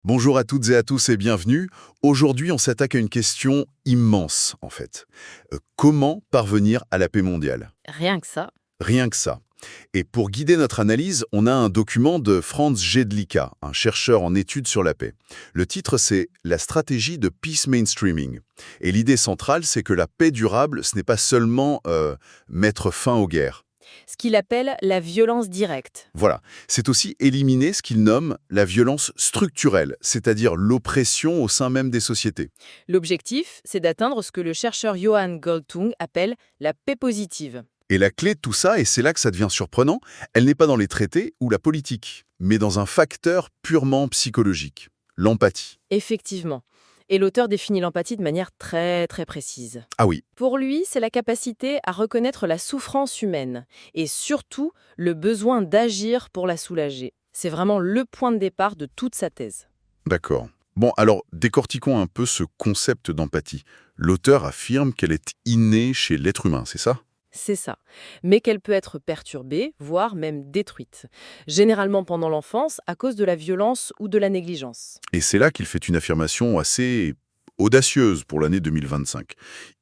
Bonjour à toutes et à tous et bienvenue. Aujourd'hui, on s'attaque à une question immense, en fait. Comment parvenir à la paix mondiale? Rien que ça. Rien que ça. Et pour guider notre analyse, on a un document de Franz Jedlicka, un chercheur en études sur la paix. Le titre, c'est «La stratégie de peace mainstreaming». Et l'idée centrale, c'est que la paix durable, ce n'est pas seulement mettre fin aux guerres. Ce qu'il appelle la violence directe. Voilà, c'est aussi éliminer ce qu'il nomme la violence structurelle, c'est-à-dire l'oppression au sein même des sociétés. L'objectif, c'est d'atteindre ce que le chercheur Johan Galtung appelle la paix positive. Et la clé de tout ça, et c'est là que ça devient surprenant, elle n'est pas dans les traités ou la politique, mais dans un facteur purement psychologique, l'empathie. Effectivement. Et l'auteur définit l'empathie de manière très très précise. Ah oui, Pour lui, c'est la capacité à reconnaître la souffrance humaine et surtout le besoin d'agir pour la soulager. C'est vraiment le point de départ de toute sa thèse. d'accord. Bon, alors décortiquons un peu ce concept d'empathie. L'auteur affirme qu'elle est innée chez l'être humain, c'est ça? C'est ça. Mais qu'elle peut être perturbée, voire même détruite. Généralement pendant l'enfance, à cause de la violence ou de la négligence. Et c'est là qu'il fait une affirmation assez audacieuse pour l'année 2025.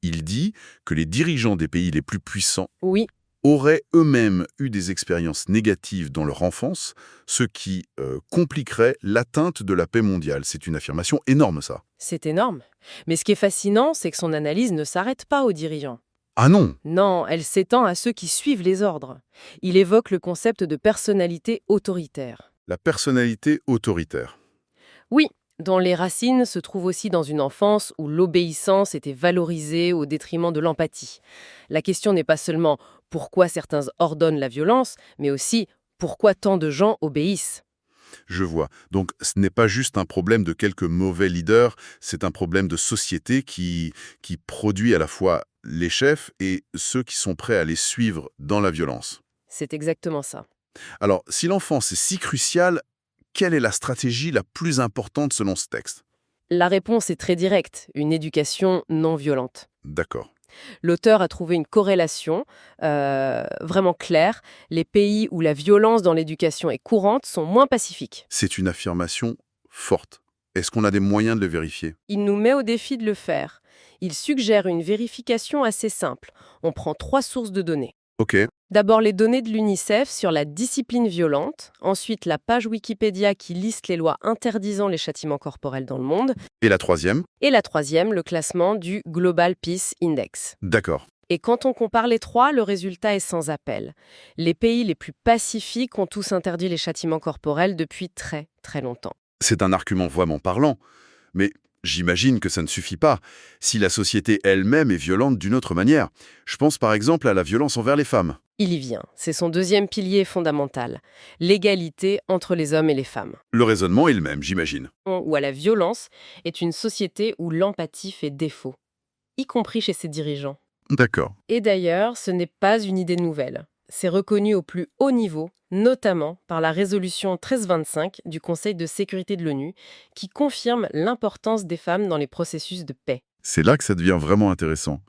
Il dit que les dirigeants des pays les plus puissants Oui, auraient eux-mêmes eu des expériences négatives dans leur enfance, ce qui compliquerait l'atteinte de la paix mondiale. C'est une affirmation énorme, ça. c'est énorme. Mais ce qui est fascinant, c'est que son analyse ne s'arrête pas aux dirigeants. Ah non. Non, elle s'étend à ceux qui suivent les ordres. Il évoque le concept de personnalité autoritaire. La personnalité autoritaire. Oui, dont les racines se trouvent aussi dans une enfance où l'obéissance était valorisée au détriment de l'empathie. La question n'est pas seulement pourquoi certains ordonnent la violence, mais aussi pourquoi tant de gens obéissent. Je vois. Donc ce n'est pas juste un problème de quelques mauvais leaders, c'est un problème de société qui produit à la fois les chefs et ceux qui sont prêts à les suivre dans la violence. C'est exactement ça. Alors, si l'enfance est si cruciale, quelle est la stratégie la plus importante selon ce texte? La réponse est très directe, une éducation non violente. D'accord. L'auteur a trouvé une corrélation vraiment claire. Les pays où la violence dans l'éducation est courante sont moins pacifiques. C'est une affirmation forte. Est-ce qu'on a des moyens de le vérifier? Il nous met au défi de le faire. Il suggère une vérification assez simple. On prend 3 sources de données. Ok. D'abord les données de l'UNICEF sur la discipline violente, ensuite la page Wikipédia qui liste les lois interdisant les châtiments corporels dans le monde, Et la troisième? et la troisième, le classement du Global Peace Index. D'accord. Et quand on compare les trois, le résultat est sans appel. Les pays les plus pacifiques ont tous interdit les châtiments corporels depuis très très longtemps. C'est un argument vraiment parlant. Mais j'imagine que ça ne suffit pas. Si la société elle-même est violente d'une autre manière. Je pense par exemple à la violence envers les femmes. Il y vient, c'est son deuxième pilier fondamental, l'égalité entre les hommes et les femmes. Le raisonnement est le même, j'imagine. Ou à la violence est une société où l'empathie fait défaut, y compris chez ses dirigeants. D'accord. Et d'ailleurs, ce n'est pas une idée nouvelle. C'est reconnu au plus haut niveau, notamment par la résolution 1325 du Conseil de sécurité de l'ONU, qui confirme l'importance des femmes dans les processus de paix. C'est là que ça devient vraiment intéressant.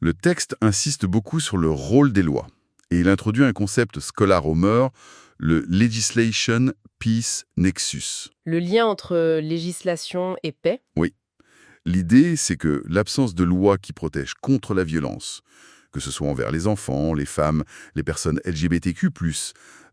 Le texte insiste beaucoup sur le rôle des lois. Et il introduit un concept scolaire au mœurs, le Legislation Peace Nexus. Le lien entre législation et paix. Oui. L'idée, c'est que l'absence de loi qui protège contre la violence, que ce soit envers les enfants, les femmes, les personnes LGBTQ+,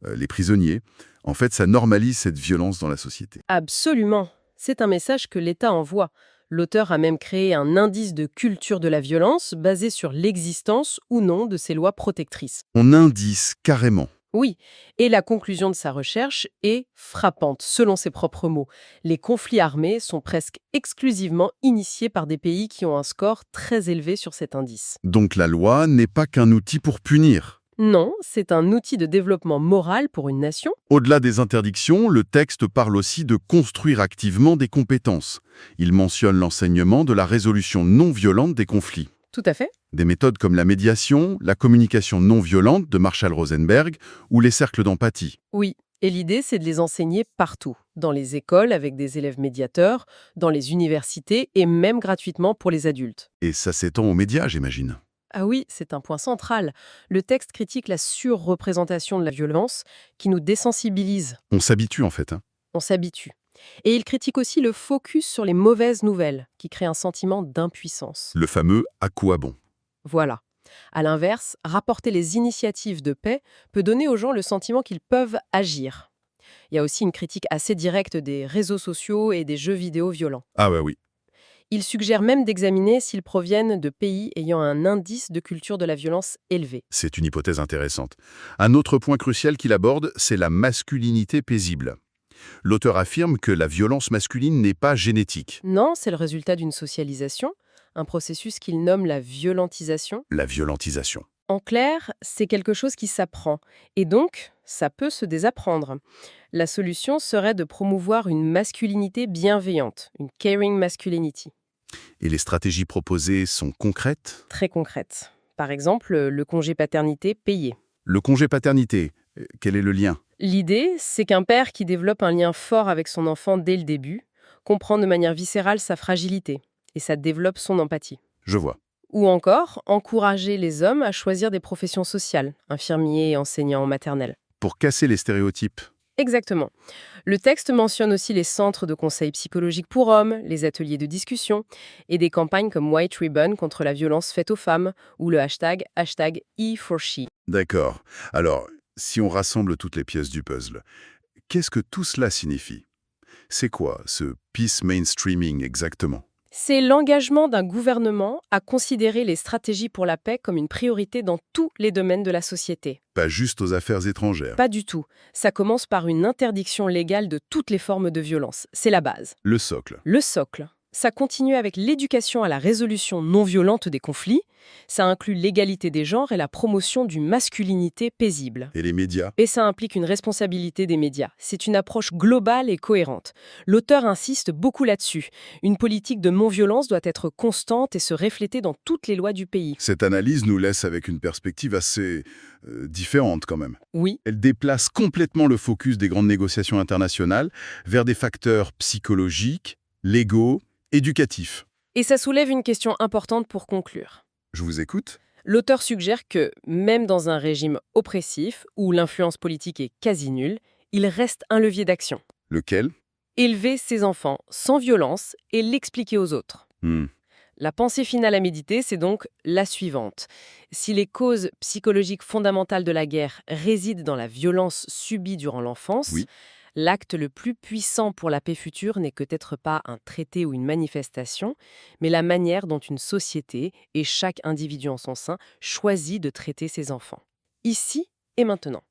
les prisonniers, en fait, ça normalise cette violence dans la société. Absolument. C'est un message que l'État envoie. L'auteur a même créé un indice de culture de la violence basé sur l'existence ou non de ces lois protectrices. On indice carrément. Oui, et la conclusion de sa recherche est frappante, selon ses propres mots. Les conflits armés sont presque exclusivement initiés par des pays qui ont un score très élevé sur cet indice. Donc la loi n'est pas qu'un outil pour punir. Non, c'est un outil de développement moral pour une nation. Au-delà des interdictions, le texte parle aussi de construire activement des compétences. Il mentionne l'enseignement de la résolution non violente des conflits. Tout à fait. Des méthodes comme la médiation, la communication non violente de Marshall Rosenberg ou les cercles d'empathie. Oui, et l'idée, c'est de les enseigner partout, dans les écoles avec des élèves médiateurs, dans les universités et même gratuitement pour les adultes. Et ça s'étend aux médias, j'imagine. Ah oui, c'est un point central. Le texte critique la surreprésentation de la violence qui nous désensibilise. On s'habitue en fait. On s'habitue. Et il critique aussi le focus sur les mauvaises nouvelles, qui crée un sentiment d'impuissance. Le fameux « à quoi bon ». Voilà. À l'inverse, rapporter les initiatives de paix peut donner aux gens le sentiment qu'ils peuvent agir. Il y a aussi une critique assez directe des réseaux sociaux et des jeux vidéo violents. Ah ouais, oui. Il suggère même d'examiner s'ils proviennent de pays ayant un indice de culture de la violence élevé. C'est une hypothèse intéressante. Un autre point crucial qu'il aborde, c'est la masculinité paisible. L'auteur affirme que la violence masculine n'est pas génétique. Non, c'est le résultat d'une socialisation, un processus qu'il nomme la violentisation. La violentisation. En clair, c'est quelque chose qui s'apprend, et donc, ça peut se désapprendre. La solution serait de promouvoir une masculinité bienveillante, une caring masculinity, Et les stratégies proposées sont concrètes? très concrète. Par exemple, le congé paternité payé. Le congé paternité, quel est le lien? L'idée, c'est qu'un père qui développe un lien fort avec son enfant dès le début comprend de manière viscérale sa fragilité, et ça développe son empathie. Je vois. Ou encore, encourager les hommes à choisir des professions sociales, infirmiers et enseignants en maternelle. Pour casser les stéréotypes. Exactement. Le texte mentionne aussi les centres de conseil psychologique pour hommes, les ateliers de discussion et des campagnes comme White Ribbon contre la violence faite aux femmes ou le hashtag #E4She. D'accord. Alors, si on rassemble toutes les pièces du puzzle, qu'est-ce que tout cela signifie? C'est quoi ce peace mainstreaming exactement? C'est l'engagement d'un gouvernement à considérer les stratégies pour la paix comme une priorité dans tous les domaines de la société. Pas juste aux affaires étrangères. Pas du tout. Ça commence par une interdiction légale de toutes les formes de violence. C'est la base. Le socle. Le socle. Ça continue avec l'éducation à la résolution non violente des conflits. Ça inclut l'égalité des genres et la promotion d'une masculinité paisible. Et les médias? Et ça implique une responsabilité des médias. C'est une approche globale et cohérente. L'auteur insiste beaucoup là-dessus. Une politique de non-violence doit être constante et se refléter dans toutes les lois du pays. Cette analyse nous laisse avec une perspective assez différente quand même. Oui, Elle déplace complètement le focus des grandes négociations internationales vers des facteurs psychologiques, légaux, éducatifs. et ça soulève une question importante pour conclure. Je vous écoute. L'auteur suggère que, même dans un régime oppressif, où l'influence politique est quasi nulle, il reste un levier d'action. Lequel? Élever ses enfants sans violence et l'expliquer aux autres. La pensée finale à méditer, c'est donc la suivante. Si les causes psychologiques fondamentales de la guerre résident dans la violence subie durant l'enfance, Oui. l'acte le plus puissant pour la paix future n'est peut-être pas un traité ou une manifestation, mais la manière dont une société, et chaque individu en son sein, choisit de traiter ses enfants. Ici et maintenant.